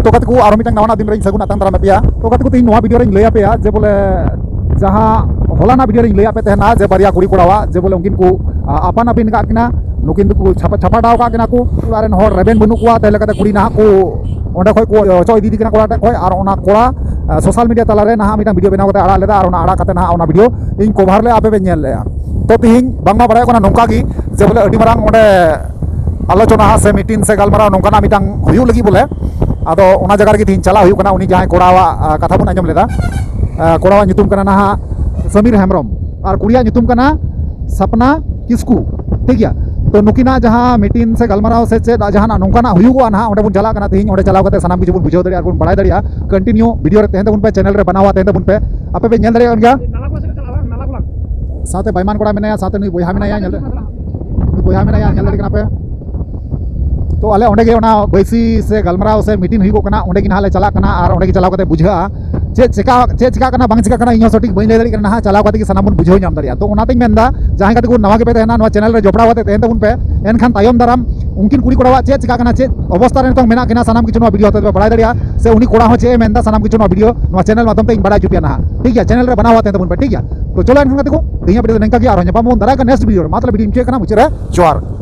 तो कत को आरो मिटang नावाना दिन रे सगुन आतंग दाराम पे तो कत को तीन नोआ वीडियो रे लैया पे जे बोले जहां होलाना वीडियो रे लैया पे तहना जे बारिया कुड़ी कोड़ावा जे बोले उनकिन को अपन अपिन का किना नुकिन को छापा डाव का किना को आरेन हर रेबेन बनु को तले कते कुड़ी ना को ओंडे खय को चो इदी दिकना कोड़ा खय आर ओना कोड़ा सोशल मीडिया तला रे ना मिटang वीडियो बनाव कते आड़ा लेदा आर ओना आड़ा कते ना ओना वीडियो इन कवर ले आपे पे नेल ले तो तिहिं बांगमा बड़ाय कोना नोंका गी जे बोले अडी मारांग ओंडे आलोचना से मीटिंग से गलमारा नोंकाना मिटang हुयु लगी बोले आदो ओना जगह रे तिहिं चला हुयु कना उनी जहां कोड़ावा कथा बुन आंजम लेदा कोड़ावा nyutum कना ना समीर हेम्ब्रम और कुड़िया nyutum कना सपना किस्कू ठीक गया तो नुकिना जहां मीटिंग से गलमाराव से चेद जहां नोंकाना हुयुगो ना ओंडे बुन चला कना तिहिं ओंडे चलाव कते सनाम किछु बुन बुझाव दरिया बुन बड़ाय दरिया कंटिन्यू वीडियो रे तेहन बुन पे चैनल रे बनावा तेहन बुन पे आपे पे नेल दरिया गया साथे बैमान कोड़ा मेना साथे नुई बोया मेना नेल बोया मेना नेल दरि कना पे तो आले ओंडे गे ओना बैसी से गलमाराव से मीटिंग हुयुगो कना ओंडे गिन हाले चला कना और ओंडे गे चलाव कते बुझा चेक चिका कना बांग चिका कना इन सटिक बई लई कना चलाव कते सनाम बुन बुझाव नाम दरिया तो ओनाते मेनदा जहां कते को नवा के पे तेहना नवा चैनल रे जोपड़ा कते तेहन तबुन पे एनखान तायम दाराम उनकिन कुड़ी कोड़ा चेक चिका कना चेक अवस्था रे तो मेना किना सनाम किछु नवा वीडियो होते बड़ाय दरिया से उनी कोड़ा हो चे मेनदा सनाम किछु नवा वीडियो नवा चैनल माध्यम ते इन बड़ाय जुपिया ना ठीक है चैनल रे बनावा होते तबुन पे ठीक है तो चलो एनखान कते को दिया वीडियो नेंका की और पामोन दारा का नेक्स्ट वीडियो मतलब वीडियो इनके कना मुचरे जोर